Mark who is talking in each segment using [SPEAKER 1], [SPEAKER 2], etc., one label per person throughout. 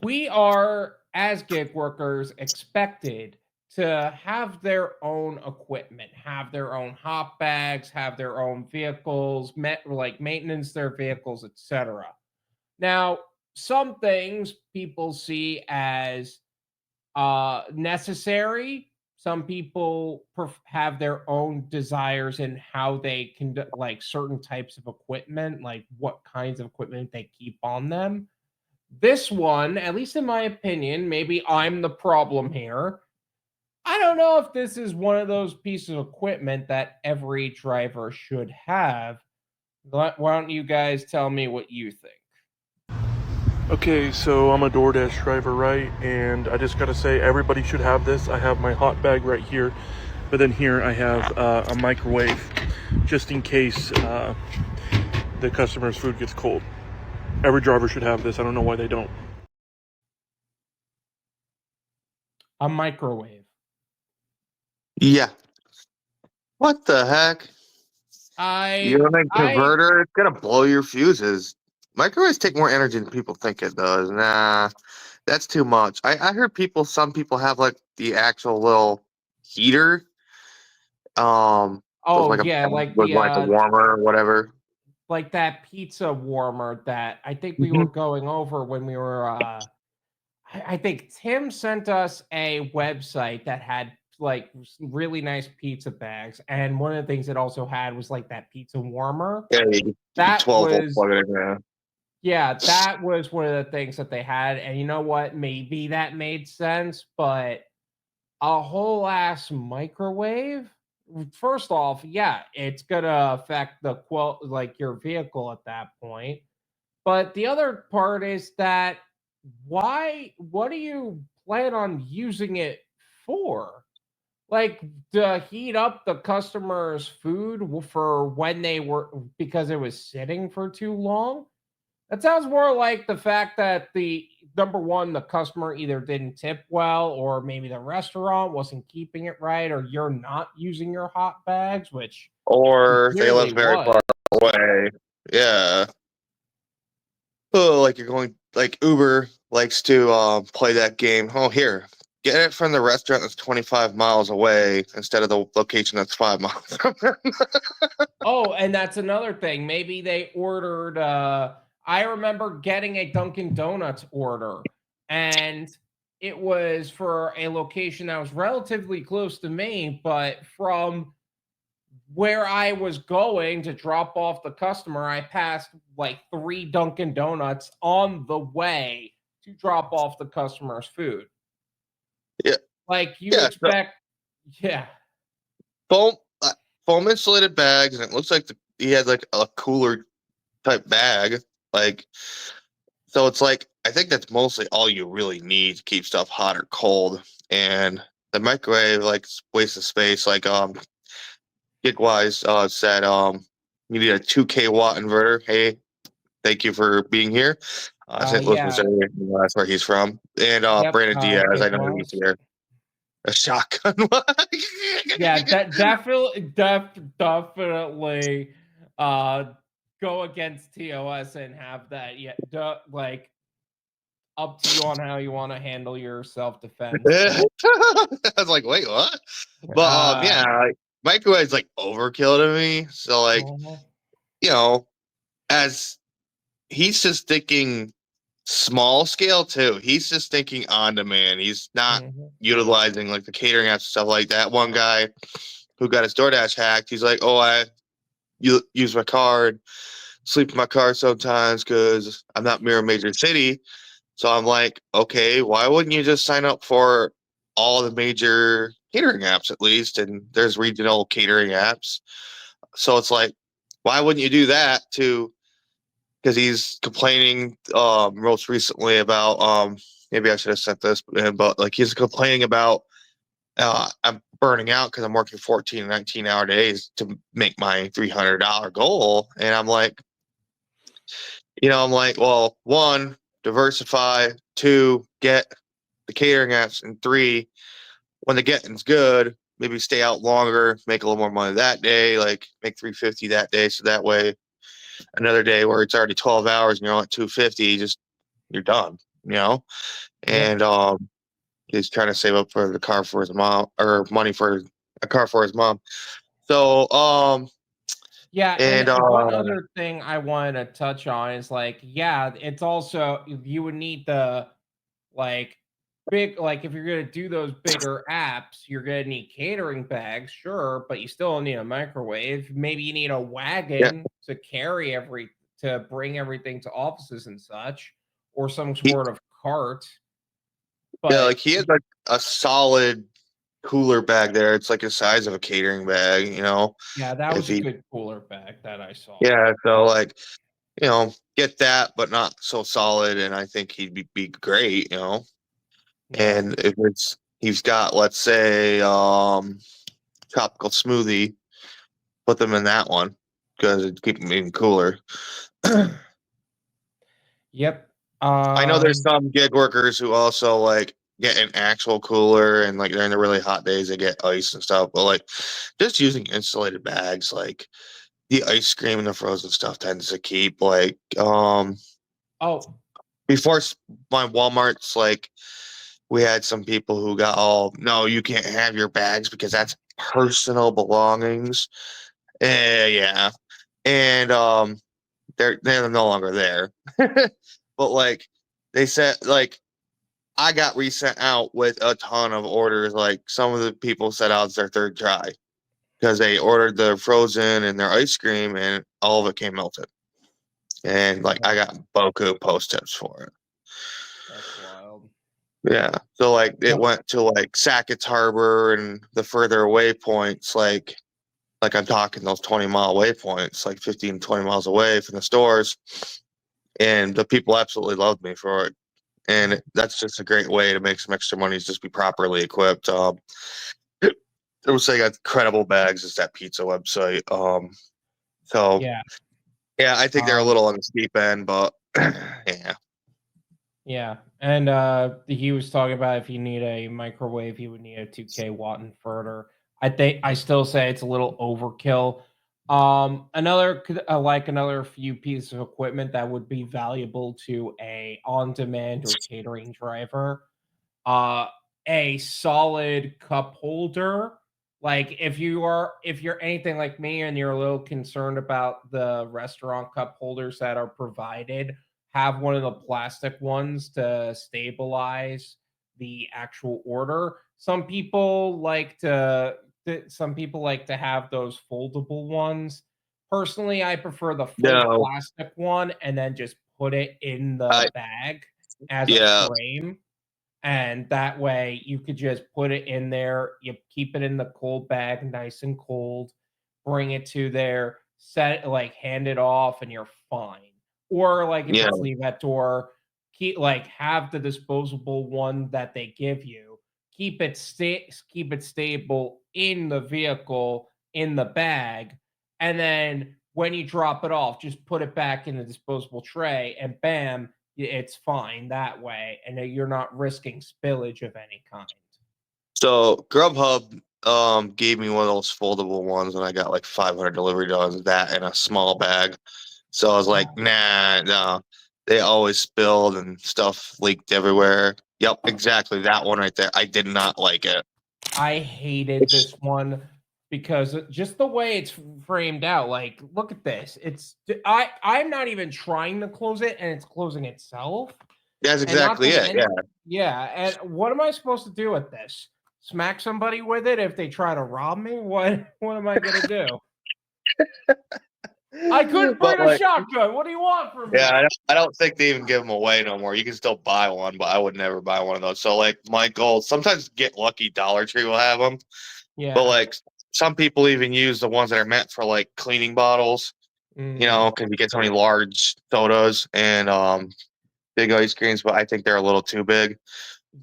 [SPEAKER 1] we are, as gig workers, expected to have their own equipment, have their own hop bags, have their own vehicles, like maintenance their vehicles, etc. Now, some things people see as necessary. Some people have their own desires in how they can like certain types of equipment, like what kinds of equipment they keep on them. This one, at least in my opinion, maybe I'm the problem here. I don't know if this is one of those pieces of equipment that every driver should have. Why don't you guys tell me what you think?
[SPEAKER 2] Okay, so I'm a DoorDash driver, right? And I just gotta say, everybody should have this. I have my hot bag right here, but then here I have a microwave, just in case the customer's food gets cold. Every driver should have this. I don't know why they don't.
[SPEAKER 1] A microwave.
[SPEAKER 3] Yeah. What the heck? You're a converter, it's gonna blow your fuses. Microwaves take more energy than people think it does. Nah, that's too much. I heard some people have like the actual little heater. With
[SPEAKER 1] Oh
[SPEAKER 3] like
[SPEAKER 1] yeah,
[SPEAKER 3] a warmer or whatever.
[SPEAKER 1] like that pizza warmer that I think we
[SPEAKER 3] Mhm.
[SPEAKER 1] were going over when we were I think Tim sent us a website that had like really nice pizza bags, and one of the things it also had was like that pizza warmer.
[SPEAKER 3] Yeah, you can
[SPEAKER 1] That
[SPEAKER 3] 12-volt
[SPEAKER 1] was
[SPEAKER 3] plug it in there.
[SPEAKER 1] Yeah, that was one of the things that they had, and you know what? Maybe that made sense, but a whole ass microwave? First off, yeah, it's gonna affect the like your vehicle at that point. But the other part is that what do you plan on using it for? Like to heat up the customer's food for when they were because it was sitting for too long? That sounds more like the fact that the number one, the customer either didn't tip well, or maybe the restaurant wasn't keeping it right, or you're not using your hot bags, which he
[SPEAKER 3] Or they live
[SPEAKER 1] clearly
[SPEAKER 3] very
[SPEAKER 1] was.
[SPEAKER 3] far away. Yeah. Oh, like you're going like Uber likes to play that game. Oh, here, get it from the restaurant that's 25 miles away instead of the location that's 5 miles from there.
[SPEAKER 1] Oh, and that's another thing. Maybe they ordered I remember getting a Dunkin' Donuts order, and it was for a location that was relatively close to me, but from where I was going to drop off the customer, I passed like 3 Dunkin' Donuts on the way to drop off the customer's food.
[SPEAKER 3] Yeah,
[SPEAKER 1] Like you
[SPEAKER 3] yeah. So
[SPEAKER 1] expect yeah.
[SPEAKER 3] foam, foam insulated bags, and it looks like he had like a cooler type bag. Like, so it's like I think that's mostly all you really need to keep stuff hot or cold. And the microwave like wastes of space. Like Gigwise said, you need a 2K watt inverter. Hey, thank you for being here. St. Louis,
[SPEAKER 1] Yeah.
[SPEAKER 3] Missouri, that's where he's from. And
[SPEAKER 1] Yep,
[SPEAKER 3] Brandon Diaz, I
[SPEAKER 1] Gig
[SPEAKER 3] know he's
[SPEAKER 1] was.
[SPEAKER 3] here. A shotgun.
[SPEAKER 1] Yeah, that definitely uh go against TOS and have that. Yeah, like up to you on how you want to handle your self defense.
[SPEAKER 3] I
[SPEAKER 1] But
[SPEAKER 3] was like, wait, what? But
[SPEAKER 1] uh
[SPEAKER 3] yeah, like, microwave's like overkill to me. So like,
[SPEAKER 1] mhm,
[SPEAKER 3] you know, as he's just thinking small scale too. He's just thinking on demand. He's not
[SPEAKER 1] mhm.
[SPEAKER 3] utilizing like the catering apps and stuff like that. One guy who got his DoorDash hacked, he's like, "Oh, I use my card, sleep in my car sometimes because I'm not near a major city." So I'm like, okay, why wouldn't you just sign up for all the major catering apps at least? And there's regional catering apps. So it's like, why wouldn't you do that too? Because he's complaining most recently about maybe I should have sent this, but like he's complaining about I'm burning out because I'm working 14 and 19-hour days to make my $300 goal. And I'm like, well, one, diversify, two, get the catering apps, and three, when the getting's good, maybe stay out longer, make a little more money that day, like make 350 that day. So that way, another day where it's already 12 hours and you're only at 250, just you're done. and he's trying to save up for the car for his mom, or money for a car for his mom. So
[SPEAKER 1] Yeah,
[SPEAKER 3] and
[SPEAKER 1] and one other thing I wanted to touch on is like, yeah, it's also you would need the like like if you're gonna do those bigger apps, you're gonna need catering bags, sure, but you still need a microwave. Maybe you need a
[SPEAKER 3] yeah,
[SPEAKER 1] wagon to carry to bring everything to offices and such, or some
[SPEAKER 3] he,
[SPEAKER 1] sort of cart.
[SPEAKER 3] yeah,
[SPEAKER 1] But
[SPEAKER 3] like he had like a solid cooler bag there. It's like the size of a catering bag,
[SPEAKER 1] yeah, that
[SPEAKER 3] if
[SPEAKER 1] was a
[SPEAKER 3] he,
[SPEAKER 1] good cooler bag that I saw.
[SPEAKER 3] yeah, so like, get that, but not so solid. And I think he'd be great.
[SPEAKER 1] Yeah.
[SPEAKER 3] And if he's got, let's say, tropical smoothie, put them in that one because it'd keep them even cooler.
[SPEAKER 1] Yep.
[SPEAKER 3] I know there's
[SPEAKER 1] Um,
[SPEAKER 3] some gig workers who also like get an actual cooler, and like during the really hot days they get ice and stuff. But like just using insulated bags, like the ice cream and the frozen stuff tends to keep like
[SPEAKER 1] oh,
[SPEAKER 3] before my Walmart's, like we had some people who got all, no, you can't have your bags because that's personal belongings. Yeah. And they're no longer there. But like they said, like I got resent out with a ton of orders. Like some of the people said out it's their third try because they ordered the frozen and their ice cream and all of it came melted. And like I got boku post tips for it.
[SPEAKER 1] that's wild.
[SPEAKER 3] Yeah. So like it
[SPEAKER 1] Well,
[SPEAKER 3] went to like Sackett's Harbor and the further away points, like I'm talking those 20-mile waypoints, like 15, 20 miles away from the stores. And the people absolutely loved me for it. And that's just a great way to make some extra money is just be properly equipped. It was saying got credible bags is that pizza website. So
[SPEAKER 1] yeah.
[SPEAKER 3] yeah, I think they're a
[SPEAKER 1] Um,
[SPEAKER 3] little on the steep end, but yeah.
[SPEAKER 1] Yeah, and he was talking about if you need a microwave, he would need a 2K watt inverter. I still say it's a little overkill. Another few pieces of equipment that would be valuable to a on-demand or catering driver. Uh, a solid cup holder. Like if you're anything like me and you're a little concerned about the restaurant cup holders that are provided, have one of the plastic ones to stabilize the actual order. Some people like to have those foldable ones. Personally, I prefer the full
[SPEAKER 3] No,
[SPEAKER 1] plastic one and then just put it in
[SPEAKER 3] I
[SPEAKER 1] the bag as a
[SPEAKER 3] yeah,
[SPEAKER 1] frame, and that way you could just put it in there, you keep it in the cold bag nice and cold, bring it to there, hand it off, and you're fine. Or like if
[SPEAKER 3] yeah,
[SPEAKER 1] it's leave at door, have the disposable one that they give you. Keep it stable in the vehicle in the bag, and then when you drop it off, just put it back in the disposable tray, and bam, it's fine that way, and you're not risking spillage of any kind.
[SPEAKER 3] So Grubhub gave me one of those foldable ones and I got like 500 delivery dogs, that in a small bag. So I was like, nah, no. They always spilled and stuff leaked everywhere. Yep, exactly that one right there. I did not like it.
[SPEAKER 1] I hated this one because just the way it's framed out. Like, look at this. I'm not even trying to close it, and it's closing itself.
[SPEAKER 3] That's
[SPEAKER 1] And not
[SPEAKER 3] exactly
[SPEAKER 1] to
[SPEAKER 3] it. Yeah.
[SPEAKER 1] yeah. And what am I supposed to do with this? Smack somebody with it if they try to rob me? What am I gonna do? I couldn't
[SPEAKER 3] But
[SPEAKER 1] bring a
[SPEAKER 3] like,
[SPEAKER 1] shotgun. What do you want from
[SPEAKER 3] yeah,
[SPEAKER 1] me?
[SPEAKER 3] I don't think they even give them away no more. You can still buy one, but I would never buy one of those. So like my goal, sometimes Get Lucky, Dollar Tree will have them, but
[SPEAKER 1] Yeah.
[SPEAKER 3] like some people even use the ones that are meant for like cleaning bottles.
[SPEAKER 1] Mm.
[SPEAKER 3] Because you get so many large sodas and big ice creams, but I think they're a little too big.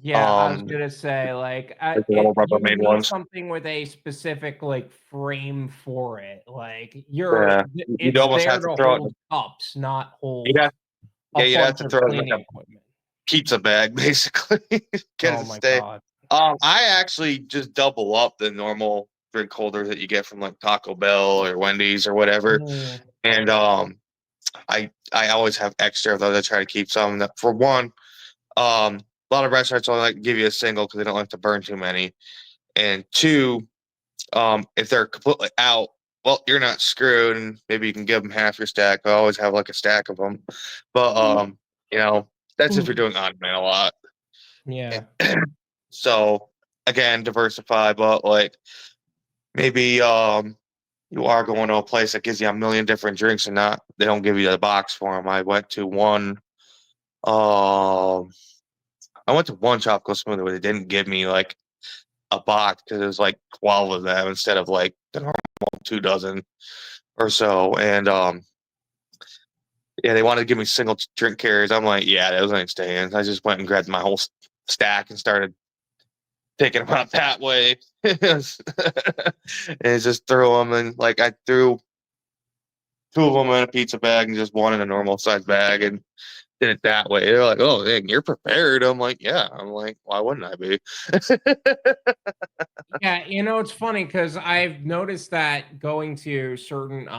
[SPEAKER 1] Yeah, I was
[SPEAKER 3] Um,
[SPEAKER 1] gonna say, like,
[SPEAKER 3] like the little
[SPEAKER 1] you would
[SPEAKER 3] Rubbermaid
[SPEAKER 1] need
[SPEAKER 3] ones.
[SPEAKER 1] something with a specific like frame for it. Like,
[SPEAKER 3] Yeah, you'd
[SPEAKER 1] it's
[SPEAKER 3] almost
[SPEAKER 1] there
[SPEAKER 3] have to
[SPEAKER 1] to
[SPEAKER 3] throw it.
[SPEAKER 1] hold cups, not
[SPEAKER 3] You'd
[SPEAKER 1] hold
[SPEAKER 3] have,
[SPEAKER 1] a
[SPEAKER 3] yeah, you'd have
[SPEAKER 1] bunch
[SPEAKER 3] to
[SPEAKER 1] of
[SPEAKER 3] throw it in like
[SPEAKER 1] cleaning
[SPEAKER 3] a
[SPEAKER 1] equipment.
[SPEAKER 3] pizza bag, basically. Get it
[SPEAKER 1] Oh
[SPEAKER 3] to
[SPEAKER 1] my
[SPEAKER 3] stay.
[SPEAKER 1] god.
[SPEAKER 3] I actually just double up the normal drink holders that you get from like Taco Bell or Wendy's or whatever,
[SPEAKER 1] Mm.
[SPEAKER 3] and I always have extra of those. I try to keep some that for one. A lot of restaurants only like to give you a single because they don't like to burn too many. And two, if they're completely out, well, you're not screwed, and maybe you can give them half your stack. I always have like a stack of them, but you know, that's if you're doing on demand a lot.
[SPEAKER 1] Yeah.
[SPEAKER 3] So again, diversify, but like maybe you are going to a place that gives you a million different drinks and not they don't give you the box for them. I went to one tropical smoothie where they didn't give me like a box because it was like 12 of them instead of like the normal 2 dozen or so. And yeah, they wanted to give me single drink carriers. I'm like, yeah, those ain't staying. I just went and grabbed my whole stack and started taking them out that way. And just threw them, and like I threw 2 of them in a pizza bag and just one in a normal size bag and did it that way. They're like, oh, dang, you're prepared. I'm like, yeah. I'm like, why wouldn't I be?
[SPEAKER 1] Yeah, it's funny because I've noticed that going to certain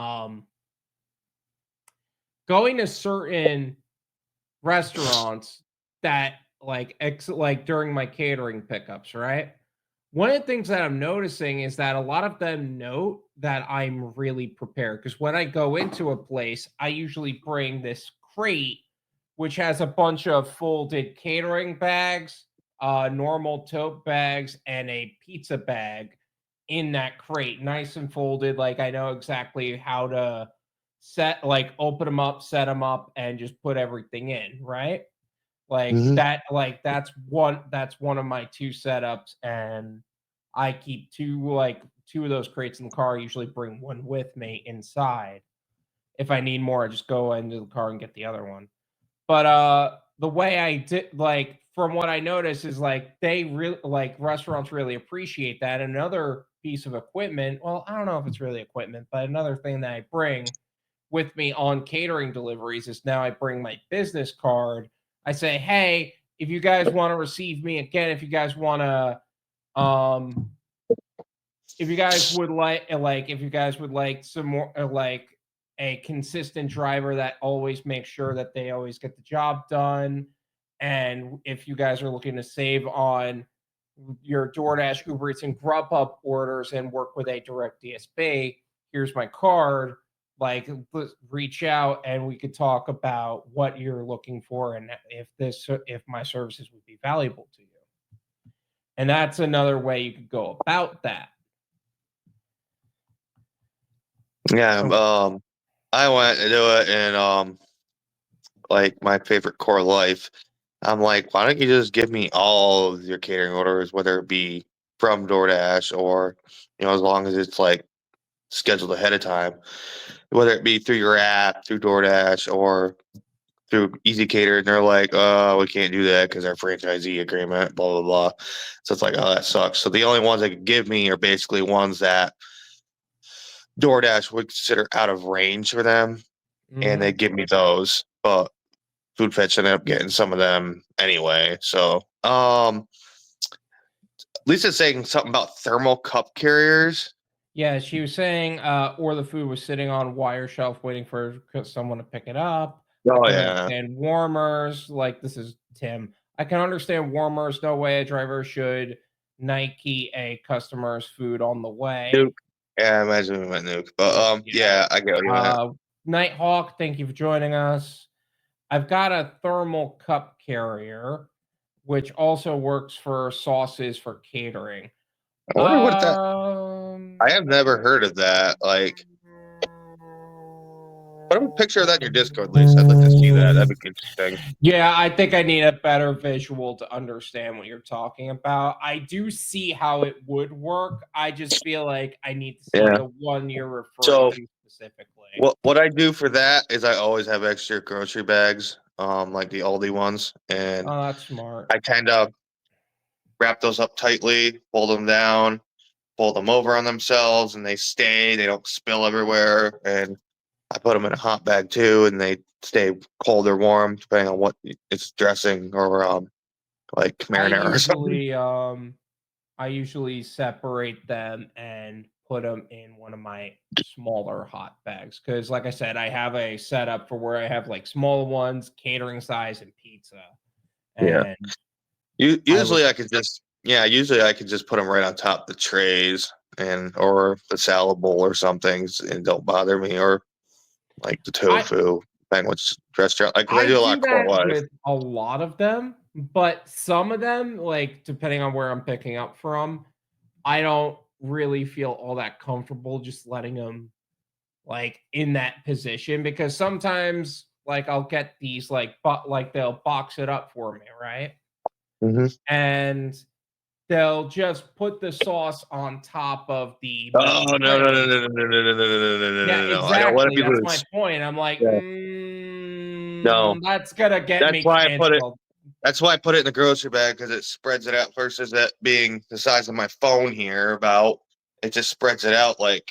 [SPEAKER 1] restaurants that like during my catering pickups, right? One of the things that I'm noticing is that a lot of them note that I'm really prepared because when I go into a place, I usually bring this crate which has a bunch of folded catering bags, normal tote bags, and a pizza bag in that crate, nice and folded. Like I know exactly how to open them up, set them up, and just put everything in, right?
[SPEAKER 3] Mhm.
[SPEAKER 1] That's one of my two setups, and I keep two of those crates in the car. I usually bring one with me inside. If I need more, I just go into the car and get the other one. But the way I did from what I noticed is they really restaurants really appreciate that. Another piece of equipment, well, I don't know if it's really equipment, but another thing that I bring with me on catering deliveries is now I bring my business card. I say, "Hey, if you guys want to receive me again, if you guys want to if you guys would if you guys would like some more a consistent driver that always makes sure that they always get the job done, and if you guys are looking to save on your DoorDash, Uber Eats, and Grubhub orders and work with a direct DSP, here's my card. Reach out and we could talk about what you're looking for and if my services would be valuable to you." And that's another way you could go about that.
[SPEAKER 3] Yeah,
[SPEAKER 1] So
[SPEAKER 3] I went to do it in like my favorite core life. I'm like, why don't you just give me all of your catering orders, whether it be from DoorDash or as long as it's like scheduled ahead of time, whether it be through your app, through DoorDash, or through ezCater, and they're like, "Oh, we can't do that because our franchisee agreement, blah blah blah." So it's like, oh, that sucks. So the only ones they could give me are basically ones that DoorDash would consider out of range for them, and they
[SPEAKER 1] mhm.
[SPEAKER 3] give me those. But Food Fetch ended up getting some of them anyway. So Lisa's saying something about thermal cup carriers.
[SPEAKER 1] Yeah, she was saying, or the food was sitting on a wire shelf waiting for someone to pick it up. I
[SPEAKER 3] Oh
[SPEAKER 1] can
[SPEAKER 3] yeah,
[SPEAKER 1] understand warmers. Like this is Tim. I can understand warmers. No way a driver should Nike a customer's food on the way.
[SPEAKER 3] Nuke. Yeah, I imagine we went Nuke. But
[SPEAKER 1] Yeah.
[SPEAKER 3] yeah, I get what you meant.
[SPEAKER 1] Nighthawk, thank you for joining us. I've got a thermal cup carrier, which also works for sauces for catering.
[SPEAKER 3] I wonder what that. I have
[SPEAKER 1] Um,
[SPEAKER 3] never heard of that. Like, put a picture of that in your Discord, Lisa. I'd like to see that. That'd be interesting.
[SPEAKER 1] yeah, I think I need a better visual to understand what you're talking about. I do see how it would work. I just feel like I need to see
[SPEAKER 3] Yeah.
[SPEAKER 1] the one you're referring
[SPEAKER 3] So
[SPEAKER 1] to specifically.
[SPEAKER 3] what I do for that is I always have extra grocery bags, like the Aldi ones, and
[SPEAKER 1] Oh, that's smart.
[SPEAKER 3] I tend to wrap those up tightly, fold them down, fold them over on themselves, and they stay. They don't spill everywhere, and I put them in a hot bag too, and they stay cold or warm depending on what it's dressing or like
[SPEAKER 1] I
[SPEAKER 3] marinara or something.
[SPEAKER 1] usually um I usually separate them and put them in one of my smaller hot bags because, like I said, I have a setup for where I have like small ones, catering size, and pizza.
[SPEAKER 3] Yeah.
[SPEAKER 1] And
[SPEAKER 3] Usually I could just put them right on top the trays or the salad bowl or something, and don't bother me, or like the tofu, depending which restaurant. Like, 'cause I do a lot
[SPEAKER 1] do
[SPEAKER 3] of core
[SPEAKER 1] that
[SPEAKER 3] life.
[SPEAKER 1] with a lot of them, but some of them, like depending on where I'm picking up from, I don't really feel all that comfortable just letting them like in that position, because sometimes like I'll get these like they'll box it up for me, right?
[SPEAKER 3] Mm-hmm.
[SPEAKER 1] And they'll just put the sauce on top of the
[SPEAKER 3] Oh,
[SPEAKER 1] metal
[SPEAKER 3] no, no, no,
[SPEAKER 1] tray.
[SPEAKER 3] no, no, no, no, no, no, no, no,
[SPEAKER 1] Yeah,
[SPEAKER 3] no, no. I don't want to
[SPEAKER 1] exactly.
[SPEAKER 3] be
[SPEAKER 1] That's my
[SPEAKER 3] loose.
[SPEAKER 1] point. I'm like,
[SPEAKER 3] Yeah. No,
[SPEAKER 1] that's gonna get
[SPEAKER 3] that's
[SPEAKER 1] me
[SPEAKER 3] why I put it.
[SPEAKER 1] canceled.
[SPEAKER 3] That's why I put it in the grocery bag, because it spreads it out versus that being the size of my phone here. It just spreads it out like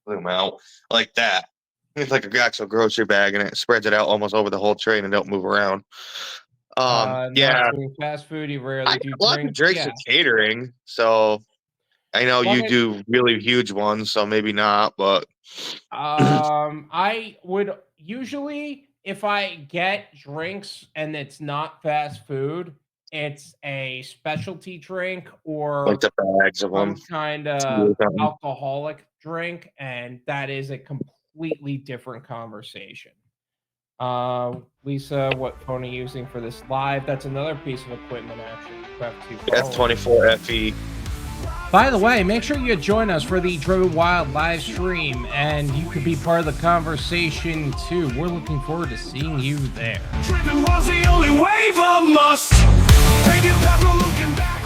[SPEAKER 3] zoom out like that. It's like a actual grocery bag, and it spreads it out almost over the whole tray and don't move around.
[SPEAKER 1] Not
[SPEAKER 3] Yeah,
[SPEAKER 1] doing fast food, you
[SPEAKER 3] I
[SPEAKER 1] rarely
[SPEAKER 3] got
[SPEAKER 1] do
[SPEAKER 3] lots of
[SPEAKER 1] drinks.
[SPEAKER 3] drinks
[SPEAKER 1] Yeah.
[SPEAKER 3] and catering, so I know
[SPEAKER 1] Well, I
[SPEAKER 3] you
[SPEAKER 1] mean,
[SPEAKER 3] do really huge ones, so maybe not, but
[SPEAKER 1] I would usually, if I get drinks and it's not fast food, it's a specialty drink
[SPEAKER 3] like
[SPEAKER 1] or
[SPEAKER 3] the bags of them.
[SPEAKER 1] some kind of alcoholic drink, and that is a completely different conversation. Lisa, what phone are you using for this live? That's another piece of equipment, actually. You have two phones.
[SPEAKER 3] F24 FE.
[SPEAKER 1] By the way, make sure you join us for the Driven Wyld live stream, and you could be part of the conversation too. We're looking forward to seeing you there.
[SPEAKER 4] Driven was the only wave of must. Take you back, no looking back.